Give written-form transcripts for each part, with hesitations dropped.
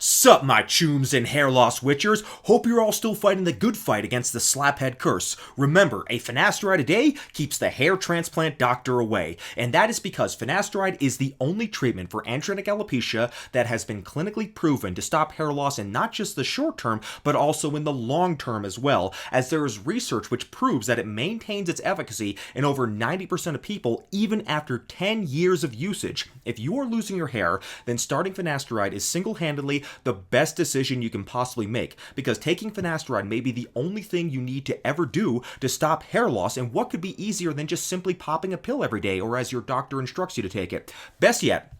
Sup, my chooms and hair loss witchers? Hope you're all still fighting the good fight against the slaphead curse. Remember, a Finasteride a day keeps the hair transplant doctor away, and that is because Finasteride is the only treatment for androgenetic alopecia that has been clinically proven to stop hair loss in not just the short term, but also in the long term as well, as there is research which proves that it maintains its efficacy in over 90% of people even after 10 years of usage. If you are losing your hair, then starting Finasteride is single-handedly the best decision you can possibly make, because taking Finasteride may be the only thing you need to ever do to stop hair loss, and what could be easier than just simply popping a pill every day or as your doctor instructs you to take it. Best yet,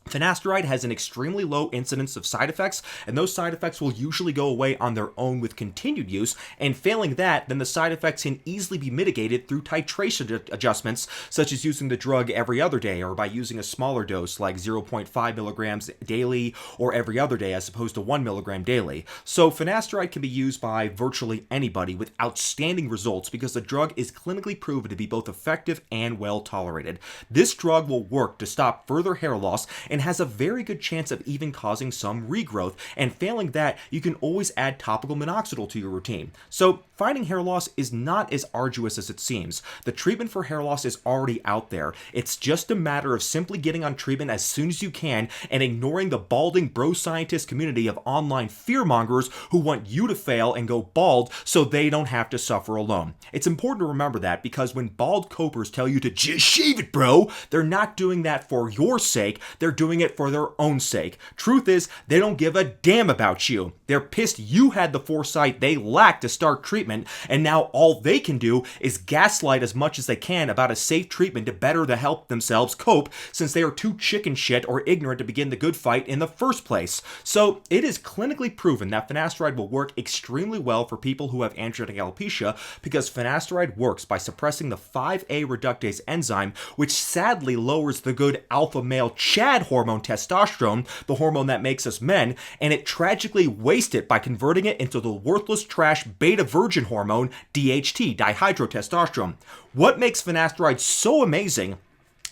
Finasteride has an extremely low incidence of side effects, and those side effects will usually go away on their own with continued use, and failing that, then the side effects can easily be mitigated through titration adjustments, such as using the drug every other day, or by using a smaller dose like 0.5 milligrams daily or every other day as opposed to 1 milligram daily. So Finasteride can be used by virtually anybody with outstanding results because the drug is clinically proven to be both effective and well tolerated. This drug will work to stop further hair loss and has a very good chance of even causing some regrowth, and failing that, you can always add topical minoxidil to your routine. So fighting hair loss is not as arduous as it seems. The treatment for hair loss is already out there. It's just a matter of simply getting on treatment as soon as you can and ignoring the balding bro scientist community of online fearmongers who want you to fail and go bald so they don't have to suffer alone. It's important to remember that, because when bald copers tell you to just shave it, bro, they're not doing that for your sake, they're doing it for their own sake. Truth is, they don't give a damn about you. They're pissed you had the foresight they lacked to start treatment, and now all they can do is gaslight as much as they can about a safe treatment to better to help themselves cope, since they are too chicken shit or ignorant to begin the good fight in the first place. So it is clinically proven that Finasteride will work extremely well for people who have androgenetic alopecia, because Finasteride works by suppressing the 5A reductase enzyme, which sadly lowers the good alpha male Chad hormone testosterone, the hormone that makes us men, and it tragically wastes it by converting it into the worthless trash beta virgin hormone DHT, dihydrotestosterone. What makes Finasteride so amazing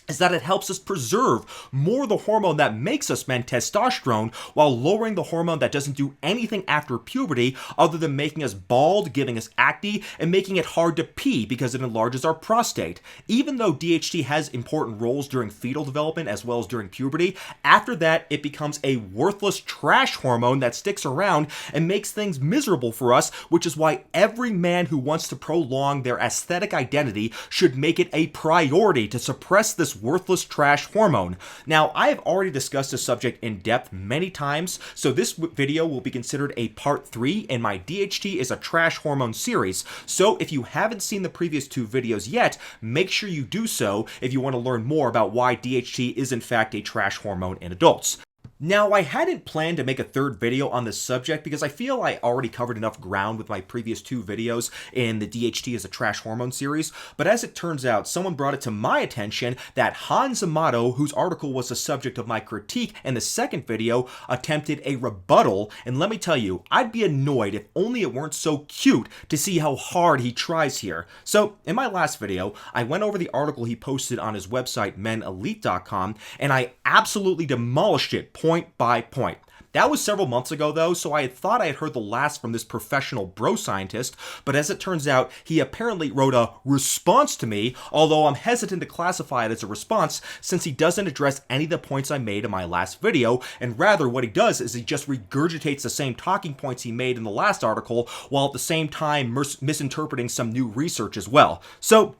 is that it helps us preserve more the hormone that makes us men, testosterone, while lowering the hormone that doesn't do anything after puberty other than making us bald, giving us acne, and making it hard to pee because it enlarges our prostate. Even though DHT has important roles during fetal development as well as during puberty, after that it becomes a worthless trash hormone that sticks around and makes things miserable for us, which is why every man who wants to prolong their aesthetic identity should make it a priority to suppress this worthless trash hormone. Now, I have already discussed this subject in depth many times, so this video will be considered a part 3 in my DHT is a trash hormone series. So if you haven't seen the previous 2 videos yet, make sure you do so if you want to learn more about why DHT is in fact a trash hormone in adults. Now, I hadn't planned to make a third video on this subject because I feel I already covered enough ground with my previous 2 videos in the DHT as a trash hormone series, but as it turns out, someone brought it to my attention that Hans Amato, whose article was the subject of my critique in the second video, attempted a rebuttal, and let me tell you, I'd be annoyed if only it weren't so cute to see how hard he tries here. So, in my last video, I went over the article he posted on his website, menelite.com, and I absolutely demolished it point by point. That was several months ago though, so I had thought I had heard the last from this professional bro scientist, but as it turns out, he apparently wrote a response to me, although I'm hesitant to classify it as a response since he doesn't address any of the points I made in my last video, and rather what he does is he just regurgitates the same talking points he made in the last article, while at the same time misinterpreting some new research as well. So,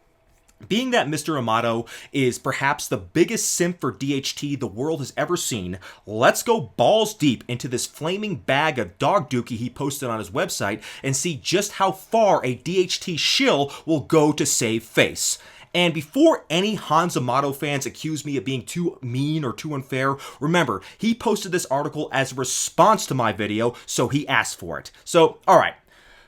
being that Mr. Amato is perhaps the biggest simp for DHT the world has ever seen, let's go balls deep into this flaming bag of dog dookie he posted on his website and see just how far a DHT shill will go to save face. And before any Hans Amato fans accuse me of being too mean or too unfair, remember, he posted this article as a response to my video, so he asked for it. So, alright.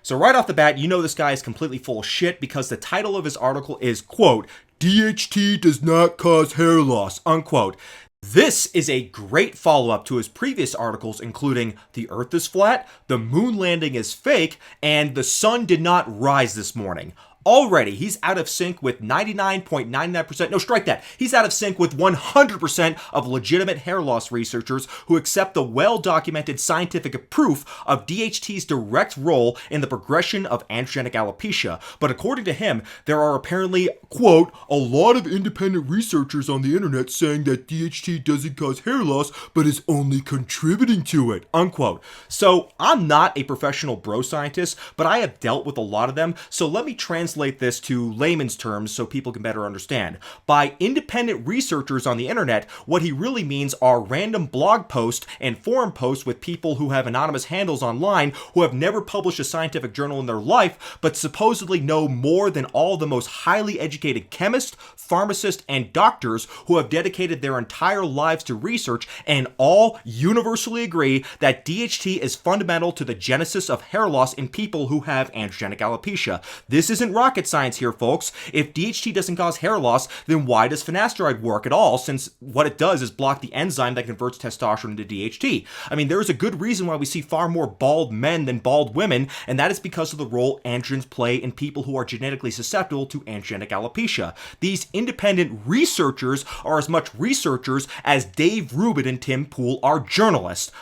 So right off the bat, you know this guy is completely full of shit because the title of his article is, quote, DHT does not cause hair loss, unquote. This is a great follow-up to his previous articles, including The Earth is Flat, The Moon Landing is Fake, and The Sun Did Not Rise This Morning. Already, he's out of sync with 99.99%, no, strike that. He's out of sync with 100% of legitimate hair loss researchers who accept the well-documented scientific proof of DHT's direct role in the progression of androgenic alopecia. But according to him, there are apparently, quote, a lot of independent researchers on the internet saying that DHT doesn't cause hair loss, but is only contributing to it, unquote. So, I'm not a professional bro scientist, but I have dealt with a lot of them, so let me translate this to layman's terms so people can better understand. By independent researchers on the internet, what he really means are random blog posts and forum posts with people who have anonymous handles online who have never published a scientific journal in their life, but supposedly know more than all the most highly educated chemists, pharmacists, and doctors who have dedicated their entire lives to research and all universally agree that DHT is fundamental to the genesis of hair loss in people who have androgenic alopecia. This isn't rocket science here, folks. If DHT doesn't cause hair loss, then why does finasteride work at all, since what it does is block the enzyme that converts testosterone into DHT? I mean, there is a good reason why we see far more bald men than bald women, and that is because of the role androgens play in people who are genetically susceptible to androgenic alopecia. These independent researchers are as much researchers as Dave Rubin and Tim Pool are journalists.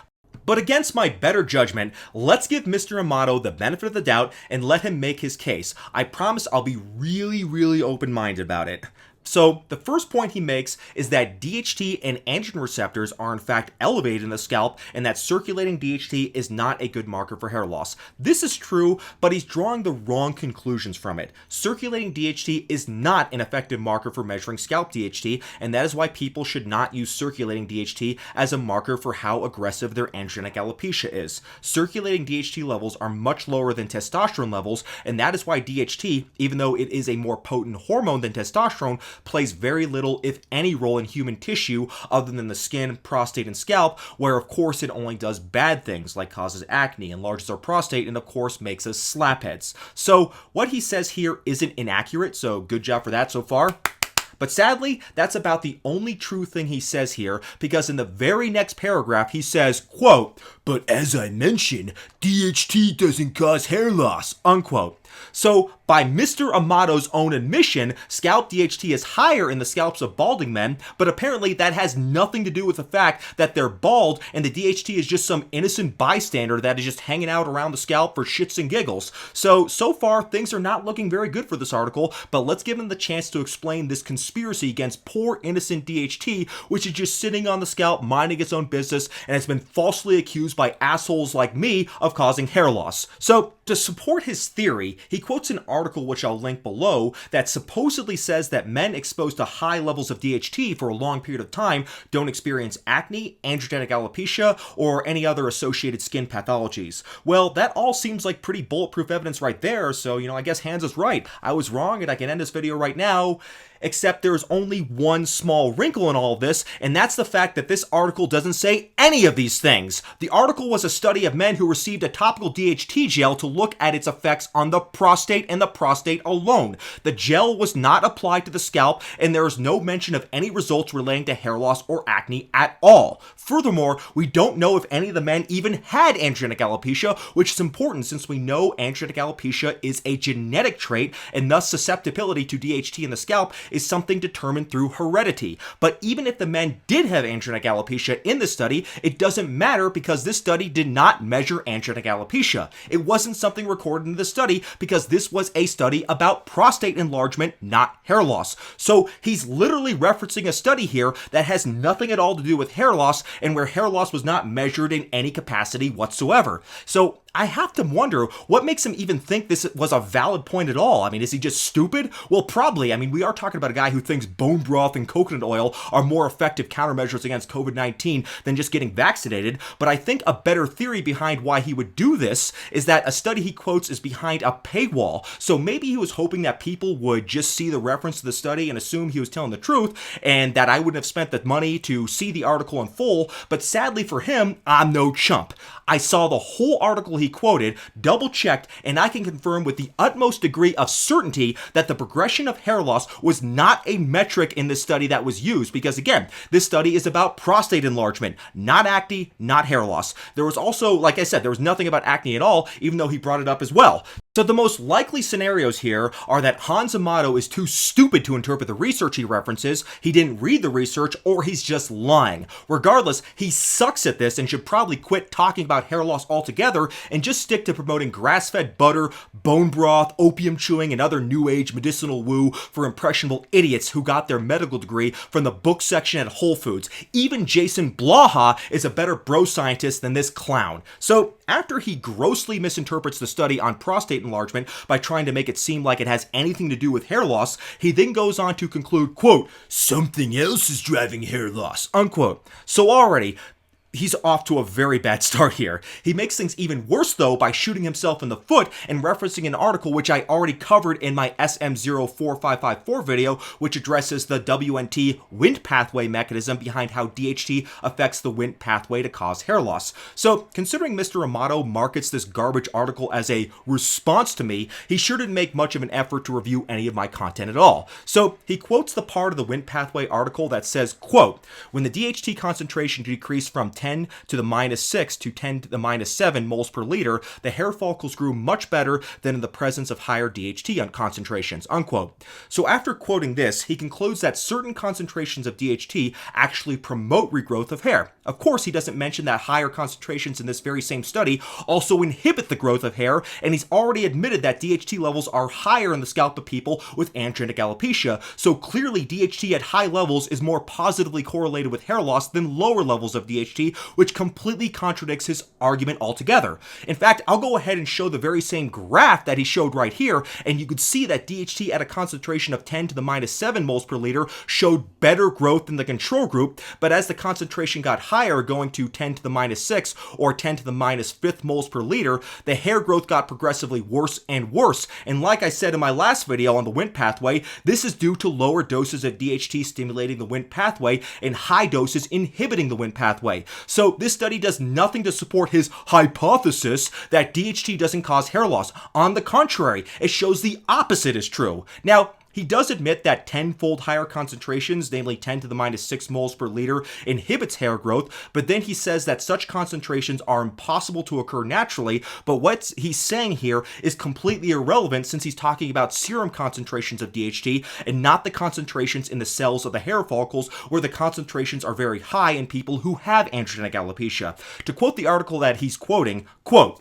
But against my better judgment, let's give Mr. Amato the benefit of the doubt and let him make his case. I promise I'll be really open-minded about it. So, the first point he makes is that DHT and androgen receptors are in fact elevated in the scalp and that circulating DHT is not a good marker for hair loss. This is true, but he's drawing the wrong conclusions from it. Circulating DHT is not an effective marker for measuring scalp DHT, and that is why people should not use circulating DHT as a marker for how aggressive their androgenic alopecia is. Circulating DHT levels are much lower than testosterone levels, and that is why DHT, even though it is a more potent hormone than testosterone, plays very little, if any, role in human tissue other than the skin, prostate, and scalp, where of course it only does bad things like causes acne, enlarges our prostate, and of course makes us slapheads. So what he says here isn't inaccurate, so good job for that so far. But sadly, that's about the only true thing he says here, because in the very next paragraph he says, quote, but as I mentioned, DHT doesn't cause hair loss, unquote. So, by Mr. Amato's own admission, scalp DHT is higher in the scalps of balding men, but apparently that has nothing to do with the fact that they're bald and the DHT is just some innocent bystander that is just hanging out around the scalp for shits and giggles. So far, things are not looking very good for this article, but let's give him the chance to explain this conspiracy against poor innocent DHT, which is just sitting on the scalp minding its own business and has been falsely accused by assholes like me of causing hair loss. So, to support his theory, he quotes an article which I'll link below that supposedly says that men exposed to high levels of DHT for a long period of time don't experience acne, androgenic alopecia, or any other associated skin pathologies. Well, that all seems like pretty bulletproof evidence right there, so, I guess Hans is right. I was wrong and I can end this video right now. Except there's only one small wrinkle in all of this, and that's the fact that this article doesn't say any of these things. The article was a study of men who received a topical DHT gel to look at its effects on the prostate and the prostate alone. The gel was not applied to the scalp, and there is no mention of any results relating to hair loss or acne at all. Furthermore, we don't know if any of the men even had androgenic alopecia, which is important since we know androgenic alopecia is a genetic trait, and thus susceptibility to DHT in the scalp is something determined through heredity. But even if the men did have androgenic alopecia in the study, it doesn't matter because this study did not measure androgenic alopecia. It wasn't something recorded in the study because this was a study about prostate enlargement, not hair loss. So he's literally referencing a study here that has nothing at all to do with hair loss and where hair loss was not measured in any capacity whatsoever. So I have to wonder what makes him even think this was a valid point at all. I mean, is he just stupid? Well, probably. I mean, we are talking about a guy who thinks bone broth and coconut oil are more effective countermeasures against COVID-19 than just getting vaccinated. But I think a better theory behind why he would do this is that a study he quotes is behind a paywall. So maybe he was hoping that people would just see the reference to the study and assume he was telling the truth and that I wouldn't have spent the money to see the article in full. But sadly for him, I'm no chump. I saw the whole article he quoted, double-checked, and I can confirm with the utmost degree of certainty that the progression of hair loss was not a metric in this study that was used, because again, this study is about prostate enlargement, not acne, not hair loss. There was also, like I said, there was nothing about acne at all, even though he brought it up as well. So the most likely scenarios here are that Hans Amato is too stupid to interpret the research he references, he didn't read the research, or he's just lying. Regardless, he sucks at this and should probably quit talking about hair loss altogether and just stick to promoting grass-fed butter, bone broth, opium chewing, and other new age medicinal woo for impressionable idiots who got their medical degree from the book section at Whole Foods. Even Jason Blaha is a better bro scientist than this clown. So after he grossly misinterprets the study on prostate enlargement by trying to make it seem like it has anything to do with hair loss, he then goes on to conclude, quote, something else is driving hair loss, unquote. So already, he's off to a very bad start here. He makes things even worse, though, by shooting himself in the foot and referencing an article which I already covered in my SM04554 video, which addresses the WNT Wnt pathway mechanism behind how DHT affects the Wnt pathway to cause hair loss. So, considering Mr. Amato markets this garbage article as a response to me, he sure didn't make much of an effort to review any of my content at all. So, he quotes the part of the Wnt pathway article that says, quote, when the DHT concentration decreased from 10 to the minus 6 to 10 to the minus 7 moles per liter, the hair follicles grew much better than in the presence of higher DHT concentrations, unquote. So after quoting this, he concludes that certain concentrations of DHT actually promote regrowth of hair. Of course, he doesn't mention that higher concentrations in this very same study also inhibit the growth of hair, and he's already admitted that DHT levels are higher in the scalp of people with androgenetic alopecia, so clearly DHT at high levels is more positively correlated with hair loss than lower levels of DHT, which completely contradicts his argument altogether. In fact, I'll go ahead and show the very same graph that he showed right here, and you could see that DHT at a concentration of 10 to the minus 7 moles per liter showed better growth than the control group, but as the concentration got higher, going to 10 to the minus 6 or 10 to the minus 5th moles per liter, the hair growth got progressively worse and worse. And like I said in my last video on the Wnt pathway, this is due to lower doses of DHT stimulating the Wnt pathway and high doses inhibiting the Wnt pathway. So this study does nothing to support his hypothesis that DHT doesn't cause hair loss. On the contrary, it shows the opposite is true. Now, he does admit that 10-fold higher concentrations, namely 10 to the minus 6 moles per liter, inhibits hair growth, but then he says that such concentrations are impossible to occur naturally, but what he's saying here is completely irrelevant since he's talking about serum concentrations of DHT and not the concentrations in the cells of the hair follicles where the concentrations are very high in people who have androgenetic alopecia. To quote the article that he's quoting, quote,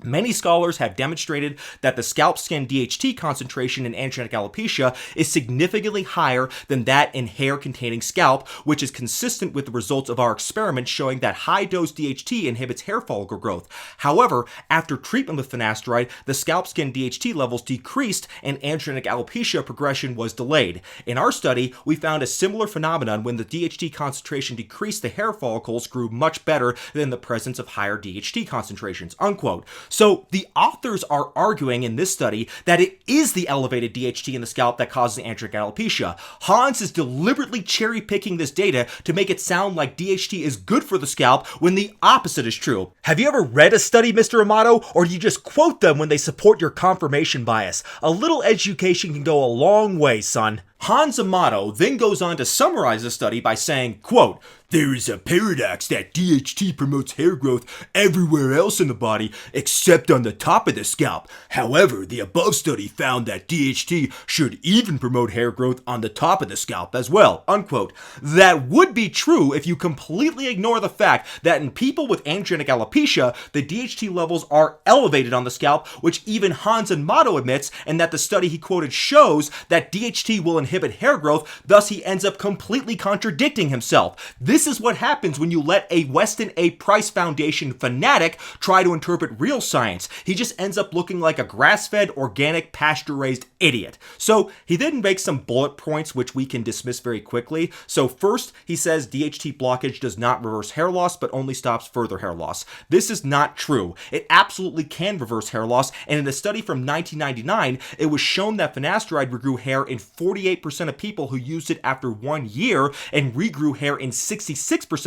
many scholars have demonstrated that the scalp skin DHT concentration in androgenetic alopecia is significantly higher than that in hair-containing scalp, which is consistent with the results of our experiment showing that high-dose DHT inhibits hair follicle growth. However, after treatment with finasteride, the scalp skin DHT levels decreased and androgenetic alopecia progression was delayed. In our study, we found a similar phenomenon when the DHT concentration decreased, the hair follicles grew much better than the presence of higher DHT concentrations, unquote. So the authors are arguing in this study that it is the elevated DHT in the scalp that causes androgenetic alopecia. Hans is deliberately cherry-picking this data to make it sound like DHT is good for the scalp when the opposite is true. Have you ever read a study, Mr. Amato, or do you just quote them when they support your confirmation bias? A little education can go a long way, son. Hans Amato then goes on to summarize the study by saying, quote, there is a paradox that DHT promotes hair growth everywhere else in the body except on the top of the scalp. However, the above study found that DHT should even promote hair growth on the top of the scalp as well, unquote. That would be true if you completely ignore the fact that in people with androgenetic alopecia, the DHT levels are elevated on the scalp, which even Hans Amato admits, and that the study he quoted shows that DHT will inhibit hair growth, thus he ends up completely contradicting himself. This is what happens when you let a Weston A. Price Foundation fanatic try to interpret real science. He just ends up looking like a grass-fed, organic, pasture-raised idiot. So he then makes some bullet points which we can dismiss very quickly. So first, he says DHT blockage does not reverse hair loss, but only stops further hair loss. This is not true. It absolutely can reverse hair loss, and in a study from 1999, it was shown that finasteride regrew hair in 48% of people who used it after 1 year and regrew hair in 66%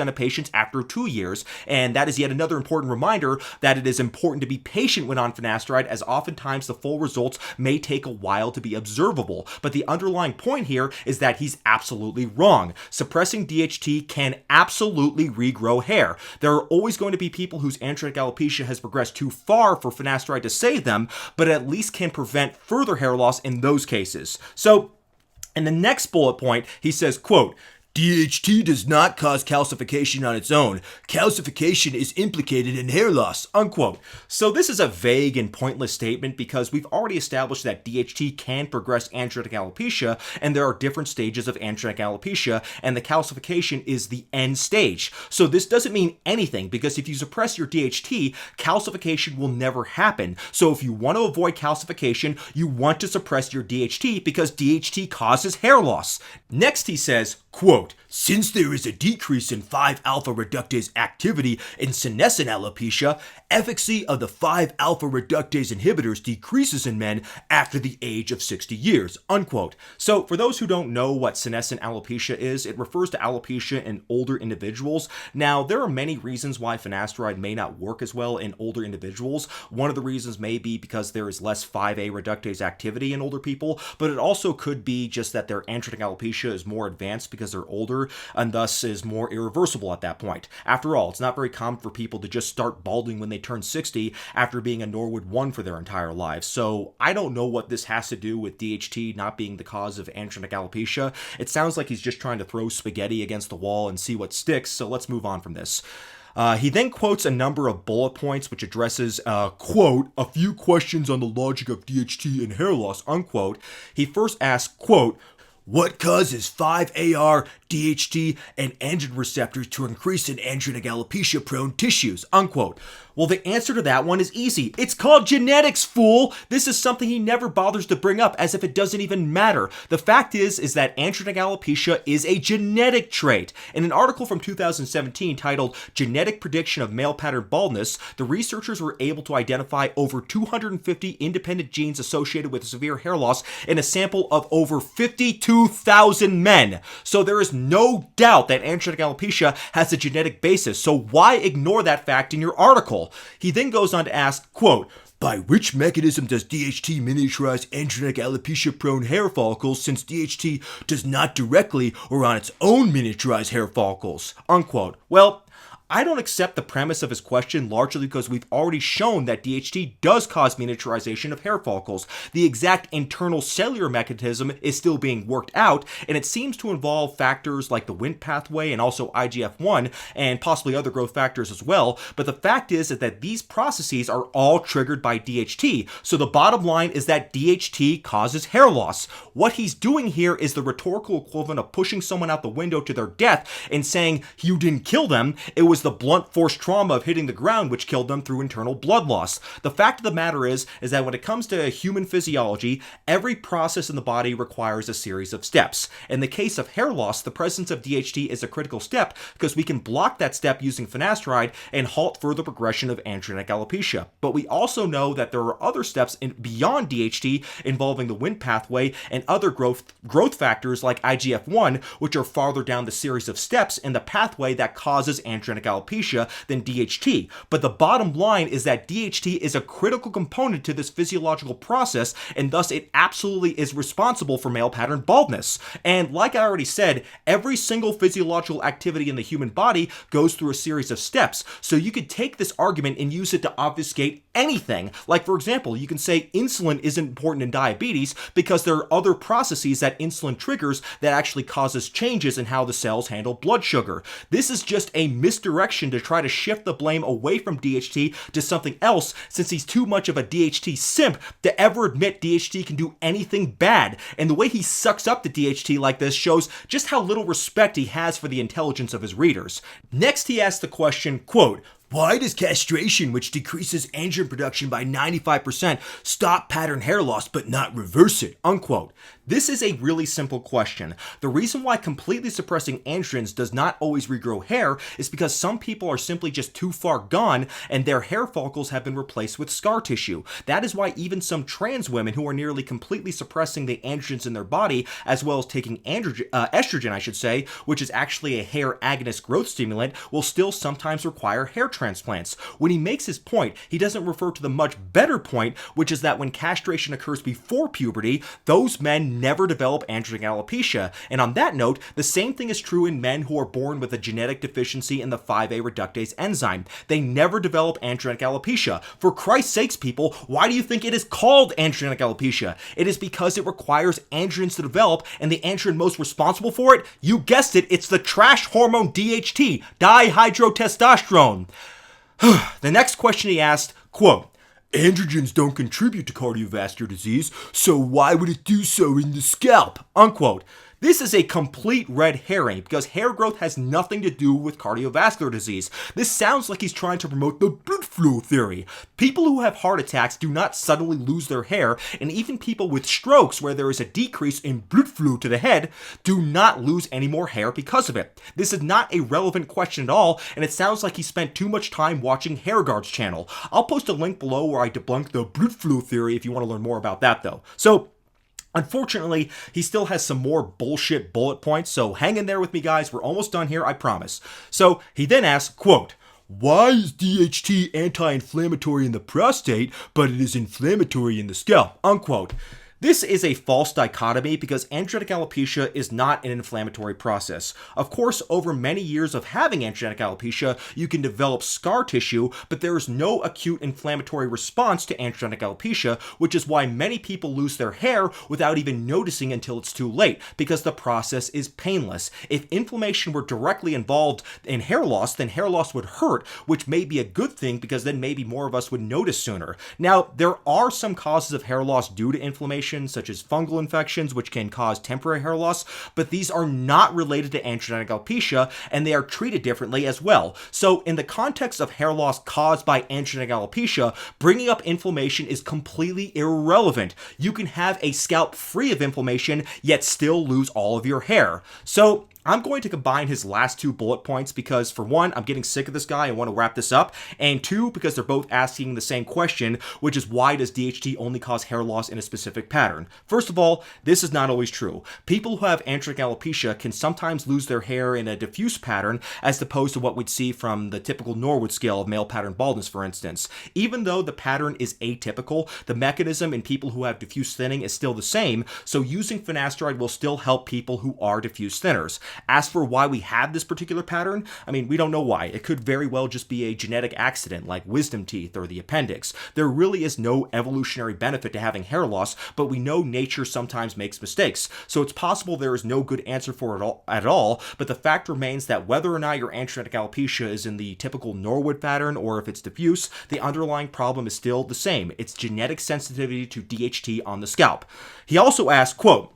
of patients after 2 years. And that is yet another important reminder that it is important to be patient when on finasteride, as oftentimes the full results may take a while to be observable. But the underlying point here is that he's absolutely wrong. Suppressing DHT can absolutely regrow hair. There are always going to be people who whose androgenetic alopecia has progressed too far for finasteride to save them, but at least can prevent further hair loss in those cases. So, in the next bullet point, he says, quote, DHT does not cause calcification on its own. Calcification is implicated in hair loss, unquote. So this is a vague and pointless statement because we've already established that DHT can progress androgenetic alopecia, and there are different stages of androgenetic alopecia, and the calcification is the end stage. So this doesn't mean anything because if you suppress your DHT, calcification will never happen. So if you want to avoid calcification, you want to suppress your DHT because DHT causes hair loss. Next he says, quote, since there is a decrease in 5-alpha reductase activity in senescent alopecia, efficacy of the 5-alpha reductase inhibitors decreases in men after the age of 60 years, unquote. So for those who don't know what senescent alopecia is, it refers to alopecia in older individuals. Now, there are many reasons why finasteride may not work as well in older individuals. One of the reasons may be because there is less 5A reductase activity in older people, but it also could be just that their androgenetic alopecia is more advanced because they're older and thus is more irreversible at that point. After all, it's not very common for people to just start balding when they turn 60 after being a Norwood 1 for their entire lives. So I don't know what this has to do with DHT not being the cause of androgenetic alopecia. It sounds like he's just trying to throw spaghetti against the wall and see what sticks, so let's move on from this. He then quotes a number of bullet points which addresses, quote, a few questions on the logic of DHT and hair loss, unquote. He first asks, quote, what causes 5-AR, DHT, and androgen receptors to increase in androgenetic alopecia-prone tissues, unquote. Well, the answer to that one is easy. It's called genetics, fool! This is something he never bothers to bring up as if it doesn't even matter. The fact is that androgenetic alopecia is a genetic trait. In an article from 2017 titled Genetic Prediction of Male Pattern Baldness, the researchers were able to identify over 250 independent genes associated with severe hair loss in a sample of over 52,000 men. So there is no doubt that androgenetic alopecia has a genetic basis, so why ignore that fact in your article? He then goes on to ask, quote, by which mechanism does DHT miniaturize androgenetic alopecia-prone hair follicles since DHT does not directly or on its own miniaturize hair follicles, unquote. Well, I don't accept the premise of his question largely because we've already shown that DHT does cause miniaturization of hair follicles. The exact internal cellular mechanism is still being worked out, and it seems to involve factors like the Wnt pathway and also IGF-1 and possibly other growth factors as well, but the fact is that these processes are all triggered by DHT, so the bottom line is that DHT causes hair loss. What he's doing here is the rhetorical equivalent of pushing someone out the window to their death and saying, you didn't kill them, it was the blunt force trauma of hitting the ground which killed them through internal blood loss. The fact of the matter is that when it comes to human physiology, every process in the body requires a series of steps. In the case of hair loss, the presence of DHT is a critical step because we can block that step using finasteride and halt further progression of androgenetic alopecia. But we also know that there are other steps beyond DHT involving the Wnt pathway and other growth factors like IGF-1, which are farther down the series of steps in the pathway that causes androgenetic alopecia than DHT. But the bottom line is that DHT is a critical component to this physiological process, and thus it absolutely is responsible for male pattern baldness. And like I already said, every single physiological activity in the human body goes through a series of steps. So you could take this argument and use it to obfuscate anything. Like, for example, you can say insulin isn't important in diabetes because there are other processes that insulin triggers that actually causes changes in how the cells handle blood sugar. This is just a misdirection to try to shift the blame away from DHT to something else, since he's too much of a DHT simp to ever admit DHT can do anything bad. And the way he sucks up to DHT like this shows just how little respect he has for the intelligence of his readers. Next, he asks the question, quote, why does castration, which decreases androgen production by 95%, stop pattern hair loss but not reverse it, unquote? This is a really simple question. The reason why completely suppressing androgens does not always regrow hair is because some people are simply just too far gone and their hair follicles have been replaced with scar tissue. That is why even some trans women who are nearly completely suppressing the androgens in their body, as well as taking estrogen, which is actually a hair agonist growth stimulant, will still sometimes require hair transplants. When he makes his point, he doesn't refer to the much better point, which is that when castration occurs before puberty, those men never develop androgenetic alopecia. And on that note, the same thing is true in men who are born with a genetic deficiency in the 5A reductase enzyme. They never develop androgenetic alopecia. For Christ's sakes, people, why do you think it is called androgenetic alopecia? It is because it requires androgens to develop, and the androgen most responsible for it, you guessed it, it's the trash hormone DHT, dihydrotestosterone. The next question he asked, quote, androgens don't contribute to cardiovascular disease, so why would it do so in the scalp? Unquote. This is a complete red herring because hair growth has nothing to do with cardiovascular disease. This sounds like he's trying to promote the blood flow theory. People who have heart attacks do not suddenly lose their hair, and even people with strokes where there is a decrease in blood flow to the head do not lose any more hair because of it. This is not a relevant question at all, and it sounds like he spent too much time watching HairGuard's channel. I'll post a link below where I debunk the blood flow theory if you want to learn more about that though. So, unfortunately, he still has some more bullshit bullet points, so hang in there with me, guys. We're almost done here, I promise. So he then asks, quote, why is DHT anti-inflammatory in the prostate, but it is inflammatory in the scalp? Unquote. This is a false dichotomy because androgenetic alopecia is not an inflammatory process. Of course, over many years of having androgenetic alopecia, you can develop scar tissue, but there is no acute inflammatory response to androgenetic alopecia, which is why many people lose their hair without even noticing until it's too late, because the process is painless. If inflammation were directly involved in hair loss, then hair loss would hurt, which may be a good thing because then maybe more of us would notice sooner. Now, there are some causes of hair loss due to inflammation, such as fungal infections, which can cause temporary hair loss, but these are not related to androgenetic alopecia, and they are treated differently as well. So in the context of hair loss caused by androgenetic alopecia, bringing up inflammation is completely irrelevant. You can have a scalp free of inflammation, yet still lose all of your hair. So I'm going to combine his last two bullet points because, for one, I'm getting sick of this guy and want to wrap this up, and two, because they're both asking the same question, which is why does DHT only cause hair loss in a specific pattern? First of all, this is not always true. People who have androgenetic alopecia can sometimes lose their hair in a diffuse pattern as opposed to what we'd see from the typical Norwood scale of male pattern baldness, for instance. Even though the pattern is atypical, the mechanism in people who have diffuse thinning is still the same, so using finasteride will still help people who are diffuse thinners. As for why we have this particular pattern, I mean, we don't know why. It could very well just be a genetic accident like wisdom teeth or the appendix. There really is no evolutionary benefit to having hair loss, but we know nature sometimes makes mistakes. So it's possible there is no good answer for it at all, but the fact remains that whether or not your androgenetic alopecia is in the typical Norwood pattern or if it's diffuse, the underlying problem is still the same. It's genetic sensitivity to DHT on the scalp. He also asked, quote,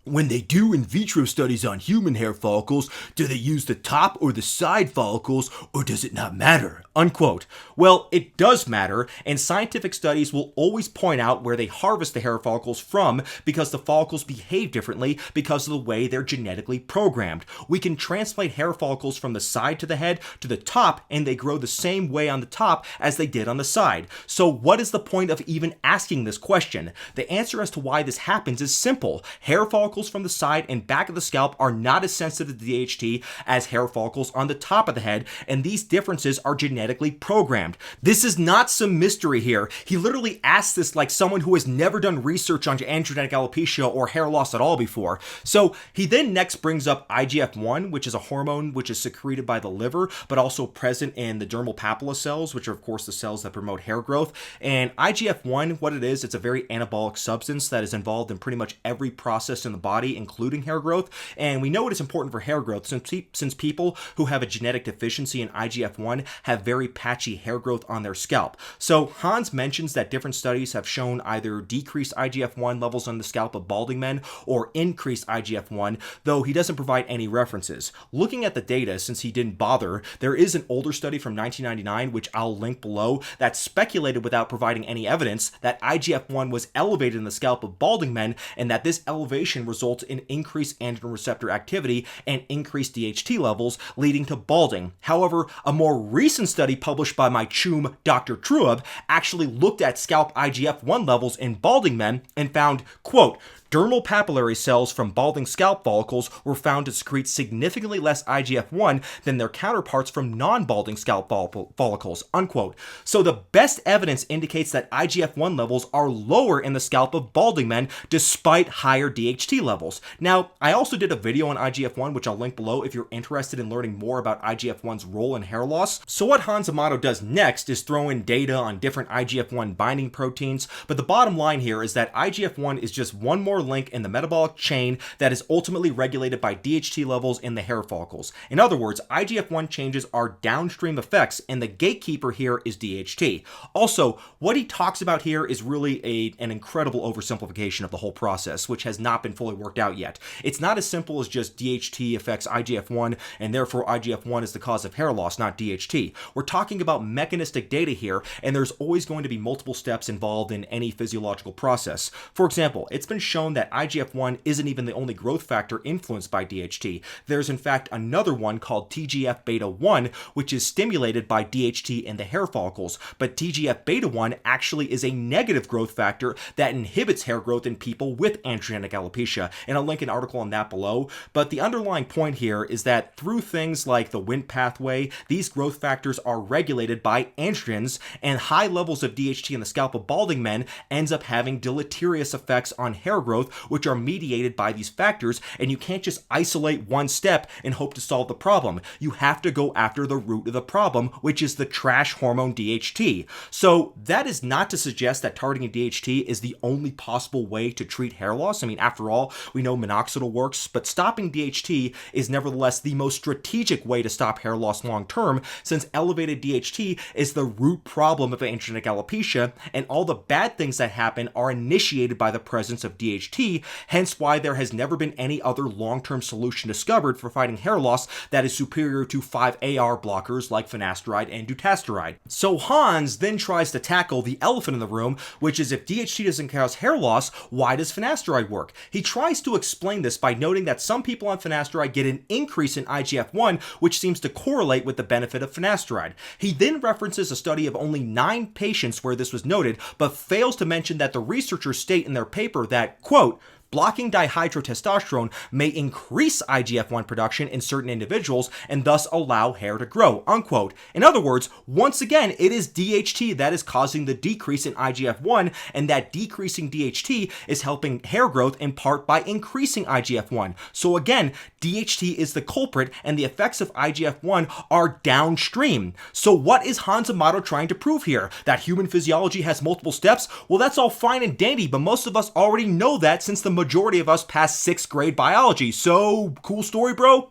when they do in vitro studies on human hair follicles, do they use the top or the side follicles, or does it not matter? Unquote. Well, it does matter, and scientific studies will always point out where they harvest the hair follicles from because the follicles behave differently because of the way they're genetically programmed. We can transplant hair follicles from the side to the head to the top, and they grow the same way on the top as they did on the side. So what is the point of even asking this question? The answer as to why this happens is simple. Hair follicles from the side and back of the scalp are not as sensitive to DHT as hair follicles on the top of the head, and these differences are genetically programmed. This is not some mystery here. He literally asked this like someone who has never done research on androgenetic alopecia or hair loss at all before. So he then next brings up IGF-1, which is a hormone which is secreted by the liver, but also present in the dermal papilla cells, which are of course the cells that promote hair growth. And IGF-1, what it is, it's a very anabolic substance that is involved in pretty much every process in the body, including hair growth. And we know it is important for hair growth since people who have a genetic deficiency in IGF-1 have very patchy hair growth on their scalp. So Hans mentions that different studies have shown either decreased IGF-1 levels on the scalp of balding men or increased IGF-1, though he doesn't provide any references. Looking at the data, since he didn't bother, there is an older study from 1999, which I'll link below, that speculated without providing any evidence that IGF-1 was elevated in the scalp of balding men and that this elevation results in increased androgen receptor activity and increased DHT levels, leading to balding. However, a more recent study published by my chum, Dr. Truab, actually looked at scalp IGF-1 levels in balding men and found, quote, Dermal papillary cells from balding scalp follicles were found to secrete significantly less IGF-1 than their counterparts from non-balding scalp follicles, unquote. So the best evidence indicates that IGF-1 levels are lower in the scalp of balding men despite higher DHT levels. Now, I also did a video on IGF-1, which I'll link below if you're interested in learning more about IGF-1's role in hair loss. So what Hans Amato does next is throw in data on different IGF-1 binding proteins, but the bottom line here is that IGF-1 is just one more link in the metabolic chain that is ultimately regulated by DHT levels in the hair follicles. In other words, IGF-1 changes are downstream effects, and the gatekeeper here is DHT. Also, what he talks about here is really an incredible oversimplification of the whole process, which has not been fully worked out yet. It's not as simple as just DHT affects IGF-1, and therefore IGF-1 is the cause of hair loss, not DHT. We're talking about mechanistic data here, and there's always going to be multiple steps involved in any physiological process. For example, it's been shown that IGF-1 isn't even the only growth factor influenced by DHT. There's in fact another one called TGF-beta-1, which is stimulated by DHT in the hair follicles, but TGF-beta-1 actually is a negative growth factor that inhibits hair growth in people with androgenic alopecia, and I'll link an article on that below. But the underlying point here is that through things like the Wnt pathway, these growth factors are regulated by androgens, and high levels of DHT in the scalp of balding men ends up having deleterious effects on hair growth, which are mediated by these factors, and you can't just isolate one step and hope to solve the problem. You have to go after the root of the problem, which is the trash hormone DHT. So that is not to suggest that targeting DHT is the only possible way to treat hair loss. I mean, after all, we know minoxidil works, but stopping DHT is nevertheless the most strategic way to stop hair loss long term, since elevated DHT is the root problem of androgenic alopecia, and all the bad things that happen are initiated by the presence of DHT, hence why there has never been any other long-term solution discovered for fighting hair loss that is superior to 5-AR blockers like Finasteride and Dutasteride. So Hans then tries to tackle the elephant in the room, which is if DHT doesn't cause hair loss, why does Finasteride work? He tries to explain this by noting that some people on Finasteride get an increase in IGF-1, which seems to correlate with the benefit of Finasteride. He then references a study of only 9 patients where this was noted, but fails to mention that the researchers state in their paper that, quote, blocking dihydrotestosterone may increase IGF-1 production in certain individuals and thus allow hair to grow, unquote. In other words, once again, it is DHT that is causing the decrease in IGF-1, and that decreasing DHT is helping hair growth in part by increasing IGF-1. So again, DHT is the culprit, and the effects of IGF-1 are downstream. So what is Hans Amato trying to prove here? That human physiology has multiple steps? Well, that's all fine and dandy, but most of us already know that since the majority of us passed 6th grade biology. So, cool story, bro?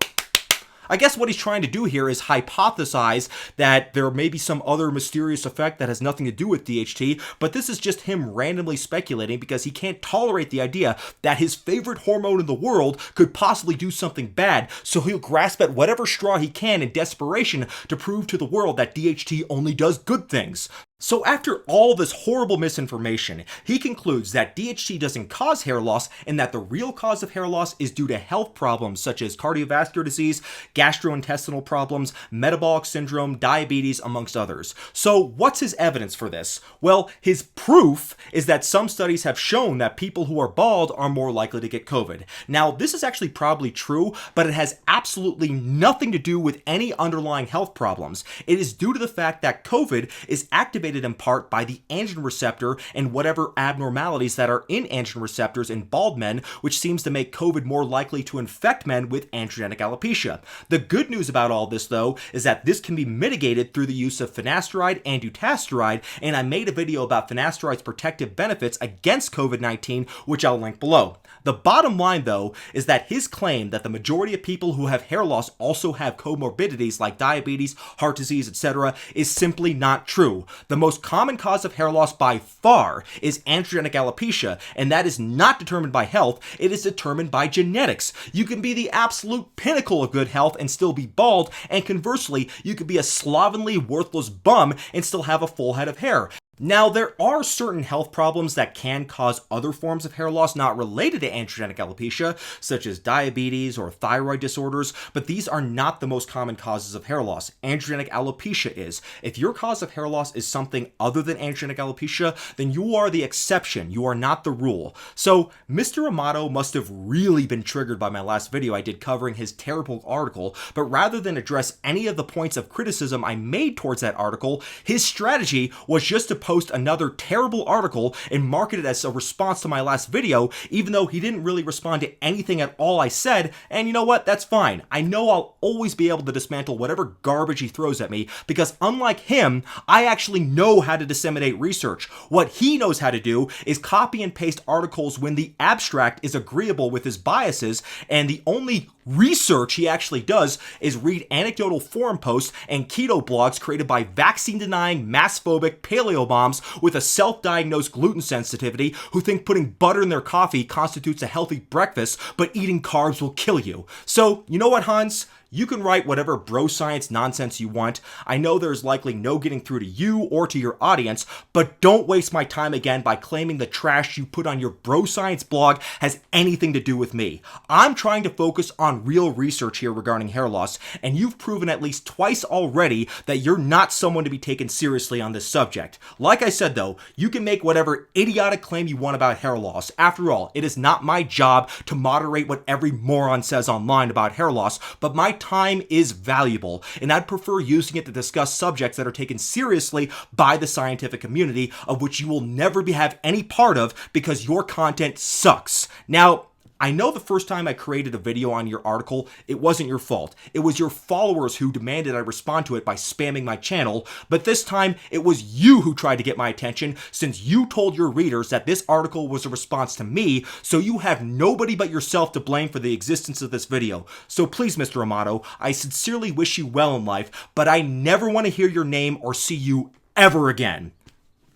I guess what he's trying to do here is hypothesize that there may be some other mysterious effect that has nothing to do with DHT, but this is just him randomly speculating because he can't tolerate the idea that his favorite hormone in the world could possibly do something bad, so he'll grasp at whatever straw he can in desperation to prove to the world that DHT only does good things. So after all this horrible misinformation, he concludes that DHT doesn't cause hair loss and that the real cause of hair loss is due to health problems such as cardiovascular disease, gastrointestinal problems, metabolic syndrome, diabetes, amongst others. So what's his evidence for this? Well, his proof is that some studies have shown that people who are bald are more likely to get COVID. Now, this is actually probably true, but it has absolutely nothing to do with any underlying health problems. It is due to the fact that COVID is activated in part by the androgen receptor and whatever abnormalities that are in androgen receptors in bald men, which seems to make COVID more likely to infect men with androgenic alopecia. The good news about all this, though, is that this can be mitigated through the use of Finasteride and Dutasteride, and I made a video about Finasteride's protective benefits against COVID-19, which I'll link below. The bottom line, though, is that his claim that the majority of people who have hair loss also have comorbidities like diabetes, heart disease, etc. is simply not true. The most common cause of hair loss by far is androgenic alopecia, and that is not determined by health, it is determined by genetics. You can be the absolute pinnacle of good health and still be bald, and conversely, you could be a slovenly, worthless bum and still have a full head of hair. Now, there are certain health problems that can cause other forms of hair loss not related to androgenic alopecia, such as diabetes or thyroid disorders, but these are not the most common causes of hair loss. Androgenic alopecia is. If your cause of hair loss is something other than androgenic alopecia, then you are the exception. You are not the rule. So, Mr. Amato must have really been triggered by my last video I did covering his terrible article, but rather than address any of the points of criticism I made towards that article, his strategy was just to post another terrible article and market it as a response to my last video, even though he didn't really respond to anything at all I said, and you know what, that's fine. I know I'll always be able to dismantle whatever garbage he throws at me, because unlike him, I actually know how to disseminate research. What he knows how to do is copy and paste articles when the abstract is agreeable with his biases, and the only research he actually does is read anecdotal forum posts and keto blogs created by vaccine-denying, mass-phobic paleo moms with a self-diagnosed gluten sensitivity who think putting butter in their coffee constitutes a healthy breakfast, but eating carbs will kill you. So, you know what, Hans? You can write whatever bro science nonsense you want. I know there's likely no getting through to you or to your audience, but don't waste my time again by claiming the trash you put on your bro science blog has anything to do with me. I'm trying to focus on real research here regarding hair loss, and you've proven at least twice already that you're not someone to be taken seriously on this subject. Like I said though, you can make whatever idiotic claim you want about hair loss. After all, it is not my job to moderate what every moron says online about hair loss, but my time is valuable, and I'd prefer using it to discuss subjects that are taken seriously by the scientific community, of which you will never have any part of because your content sucks. Now, I know the first time I created a video on your article, it wasn't your fault. It was your followers who demanded I respond to it by spamming my channel, but this time it was you who tried to get my attention since you told your readers that this article was a response to me, so you have nobody but yourself to blame for the existence of this video. So please, Mr. Amato, I sincerely wish you well in life, but I never want to hear your name or see you ever again.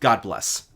God bless.